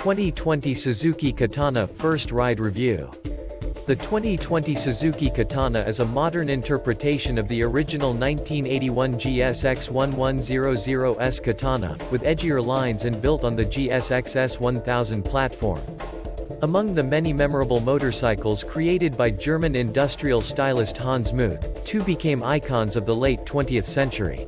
2020 Suzuki Katana First Ride Review. The 2020 Suzuki Katana is a modern interpretation of the original 1981 GSX 1100S Katana, with edgier lines and built on the GSX 1000 platform. Among the many memorable motorcycles created by German industrial stylist Hans Muth, two became icons of the late 20th century.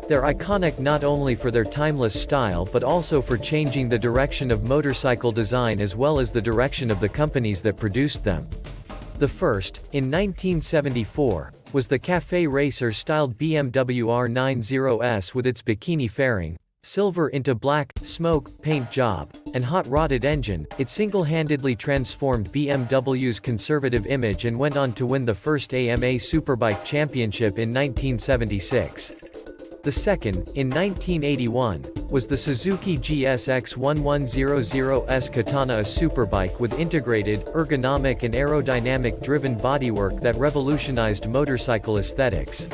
They're iconic not only for their timeless style but also for changing the direction of motorcycle design as well as the direction of the companies that produced them. The first, in 1974, was the Café Racer-styled BMW R90S with its bikini fairing, silver into black, smoke, paint job, and hot-rodded engine. It single-handedly transformed BMW's conservative image and went on to win the first AMA Superbike Championship in 1976. The second, in 1981, was the Suzuki GSX 1100S Katana, a superbike with integrated, ergonomic and aerodynamic-driven bodywork that revolutionized motorcycle aesthetics.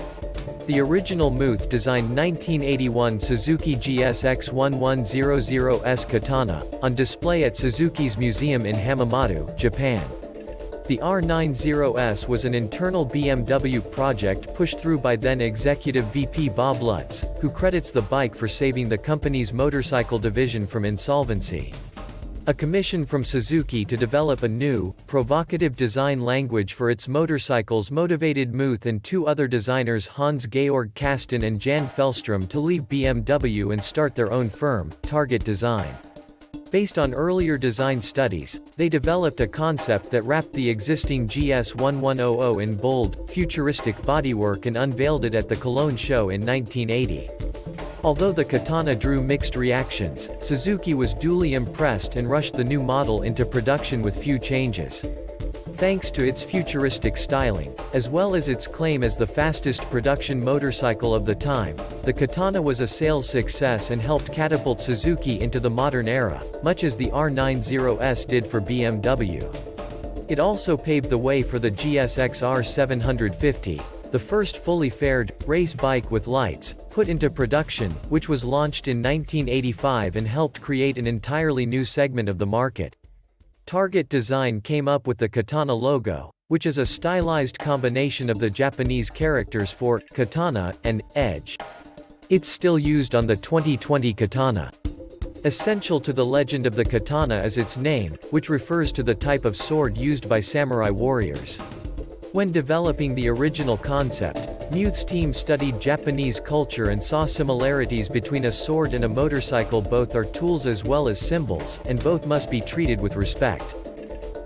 The original Muth-designed 1981 Suzuki GSX 1100S Katana, on display at Suzuki's museum in Hamamatsu, Japan. The R90S was an internal BMW project pushed through by then-executive VP Bob Lutz, who credits the bike for saving the company's motorcycle division from insolvency. A commission from Suzuki to develop a new, provocative design language for its motorcycles motivated Muth and two other designers, Hans-Georg Kasten and Jan Fellstrom, to leave BMW and start their own firm, Target Design. Based on earlier design studies, they developed a concept that wrapped the existing GS 1100 in bold, futuristic bodywork and unveiled it at the Cologne show in 1980. Although the Katana drew mixed reactions, Suzuki was duly impressed and rushed the new model into production with few changes. Thanks to its futuristic styling, as well as its claim as the fastest production motorcycle of the time, the Katana was a sales success and helped catapult Suzuki into the modern era, much as the R90S did for BMW. It also paved the way for the GSX R750, the first fully faired, race bike with lights, put into production, which was launched in 1985 and helped create an entirely new segment of the market. Target Design came up with the Katana logo, which is a stylized combination of the Japanese characters for katana and edge. It's still used on the 2020 Katana. Essential to the legend of the katana is its name, which refers to the type of sword used by samurai warriors. When developing the original concept, Muth's team studied Japanese culture and saw similarities between a sword and a motorcycle. Both are tools as well as symbols, and both must be treated with respect.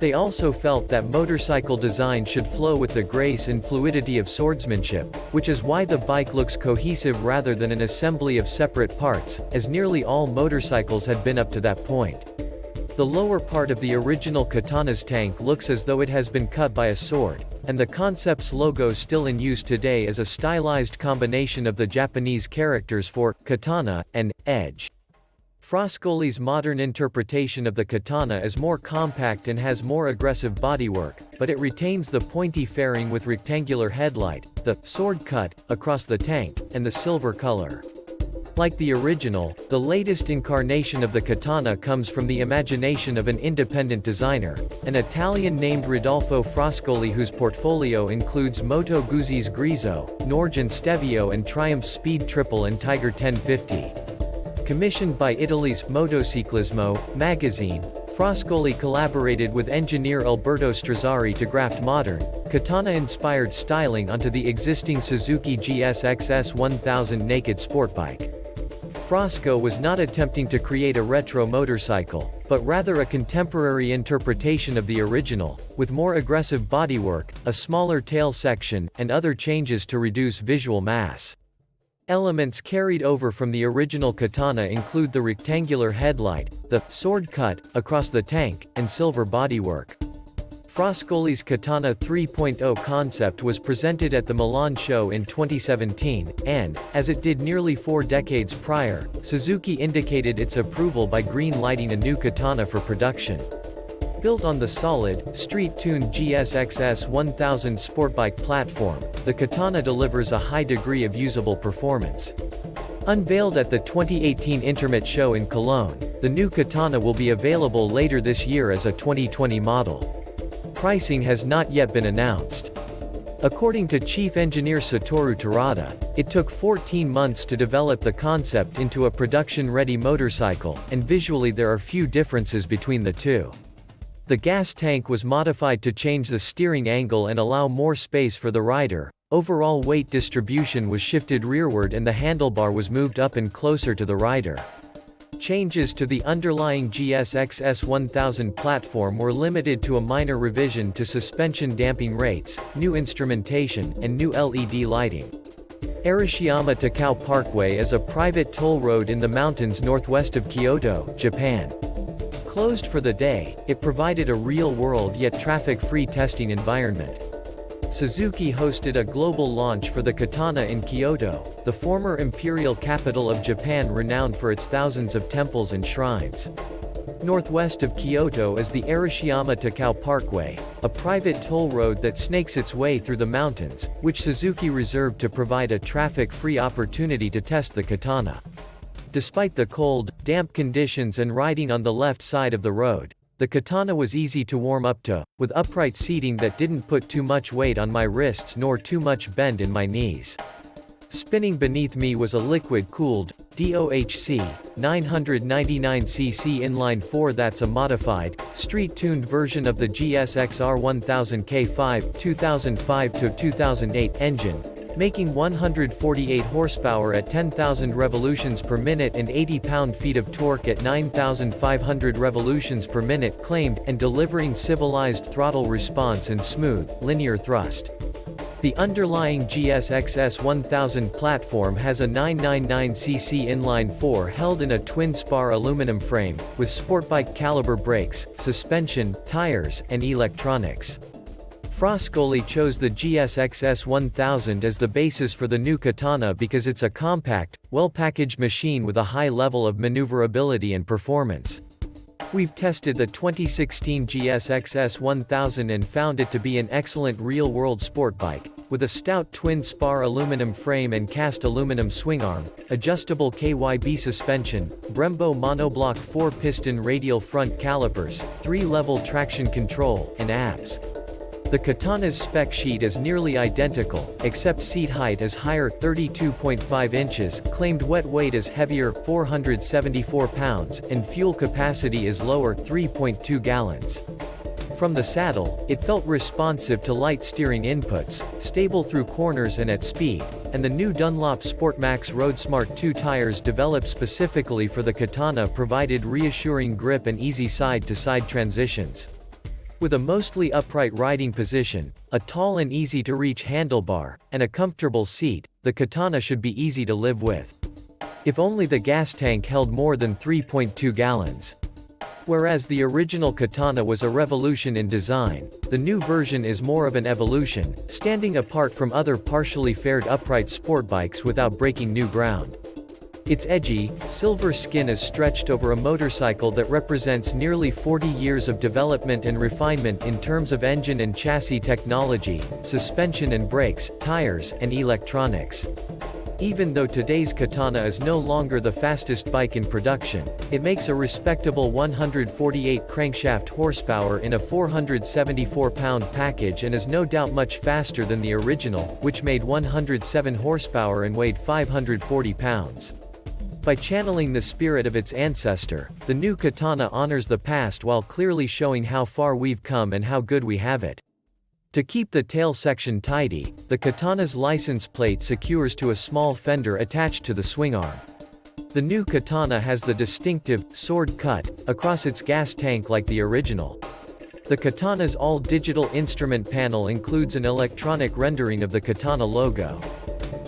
They also felt that motorcycle design should flow with the grace and fluidity of swordsmanship, which is why the bike looks cohesive rather than an assembly of separate parts, as nearly all motorcycles had been up to that point. The lower part of the original Katana's tank looks as though it has been cut by a sword, and the concept's logo still in use today is a stylized combination of the Japanese characters for katana and edge. Frascoli's modern interpretation of the Katana is more compact and has more aggressive bodywork, but it retains the pointy fairing with rectangular headlight, the sword cut across the tank, and the silver color. Like the original, the latest incarnation of the Katana comes from the imagination of an independent designer, an Italian named Rodolfo Frascoli, whose portfolio includes Moto Guzzi's Grigio, Norge and Stevio, and Triumph's Speed Triple and Tiger 1050. Commissioned by Italy's Motociclismo magazine, Frascoli collaborated with engineer Alberto Strazzari to graft modern, katana-inspired styling onto the existing Suzuki GSX 1000 naked sportbike. Frasco was not attempting to create a retro motorcycle, but rather a contemporary interpretation of the original, with more aggressive bodywork, a smaller tail section, and other changes to reduce visual mass. Elements carried over from the original Katana include the rectangular headlight, the sword cut across the tank, and silver bodywork. Frascoli's Katana 3.0 concept was presented at the Milan show in 2017, and, as it did nearly 4 decades prior, Suzuki indicated its approval by green-lighting a new Katana for production. Built on the solid, street-tuned GSX 1000 sportbike platform, the Katana delivers a high degree of usable performance. Unveiled at the 2018 Intermit show in Cologne, The new Katana will be available later this year as a 2020 model. Pricing has not yet been announced. According to Chief Engineer Satoru Terada, it took 14 months to develop the concept into a production-ready motorcycle, and visually there are few differences between the two. The gas tank was modified to change the steering angle and allow more space for the rider. Overall weight distribution was shifted rearward and the handlebar was moved up and closer to the rider. Changes to the underlying GSX-S 1000 platform were limited to a minor revision to suspension damping rates, new instrumentation, and new LED lighting. Arashiyama-Takao Parkway is a private toll road in the mountains northwest of Kyoto, Japan. Closed for the day, it provided a real-world yet traffic-free testing environment. Suzuki hosted a global launch for the Katana in Kyoto, the former imperial capital of Japan renowned for its thousands of temples and shrines. Northwest of Kyoto is the Arashiyama-Takao Parkway, a private toll road that snakes its way through the mountains, which Suzuki reserved to provide a traffic-free opportunity to test the Katana. Despite the cold, damp conditions and riding on the left side of the road, the Katana was easy to warm up to, with upright seating that didn't put too much weight on my wrists nor too much bend in my knees. Spinning beneath me was a liquid-cooled, DOHC, 999cc inline-4 that's a modified, street-tuned version of the GSX-R 1000 K5 2005-2008 engine, making 148 horsepower at 10,000 revolutions per minute and 80 pound-feet of torque at 9,500 revolutions per minute claimed, and delivering civilized throttle response and smooth, linear thrust. The underlying GSX-S 1000 platform has a 999cc inline-4 held in a twin-spar aluminum frame, with sportbike caliber brakes, suspension, tires, and electronics. Frascoli chose the GSX-S 1000 as the basis for the new Katana because it's a compact, well-packaged machine with a high level of maneuverability and performance. We've tested the 2016 GSX-S 1000 and found it to be an excellent real-world sport bike, with a stout twin-spar aluminum frame and cast aluminum swing arm, adjustable KYB suspension, Brembo monoblock 4-piston radial front calipers, 3-level traction control, and ABS. The Katana's spec sheet is nearly identical, except seat height is higher 32.5 inches, claimed wet weight is heavier 474 pounds, and fuel capacity is lower 3.2 gallons. From the saddle, it felt responsive to light steering inputs, stable through corners and at speed, and the new Dunlop SportMax RoadSmart 2 tires developed specifically for the Katana provided reassuring grip and easy side-to-side transitions. With a mostly upright riding position, a tall and easy-to-reach handlebar, and a comfortable seat, the Katana should be easy to live with. If only the gas tank held more than 3.2 gallons. Whereas the original Katana was a revolution in design, the new version is more of an evolution, standing apart from other partially faired upright sport bikes without breaking new ground. Its edgy, silver skin is stretched over a motorcycle that represents nearly 40 years of development and refinement in terms of engine and chassis technology, suspension and brakes, tires, and electronics. Even though today's Katana is no longer the fastest bike in production, it makes a respectable 148 crankshaft horsepower in a 474-pound package and is no doubt much faster than the original, which made 107 horsepower and weighed 540 pounds. By channeling the spirit of its ancestor, the new Katana honors the past while clearly showing how far we've come and how good we have it. To keep the tail section tidy, the Katana's license plate secures to a small fender attached to the swing arm. The new Katana has the distinctive, sword cut, across its gas tank like the original. The Katana's all-digital instrument panel includes an electronic rendering of the Katana logo.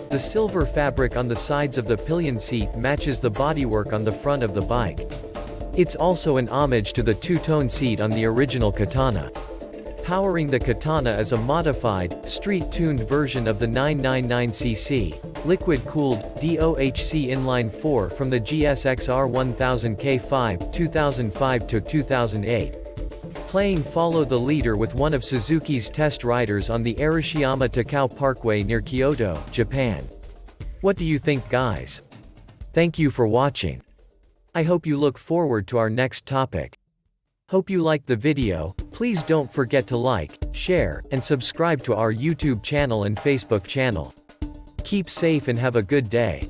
The silver fabric on the sides of the pillion seat matches the bodywork on the front of the bike. It's also an homage to the two-tone seat on the original Katana. Powering the Katana is a modified, street-tuned version of the 999cc, liquid-cooled, DOHC inline-4 from the GSX-R 1000 K5 2005-2008. Playing Follow the Leader with one of Suzuki's test riders on the Arashiyama-Takao Parkway near Kyoto, Japan. What do you think, guys? Thank you for watching. I hope you look forward to our next topic. Hope you liked the video. Please don't forget to like, share, and subscribe to our YouTube channel and Facebook channel. Keep safe and have a good day.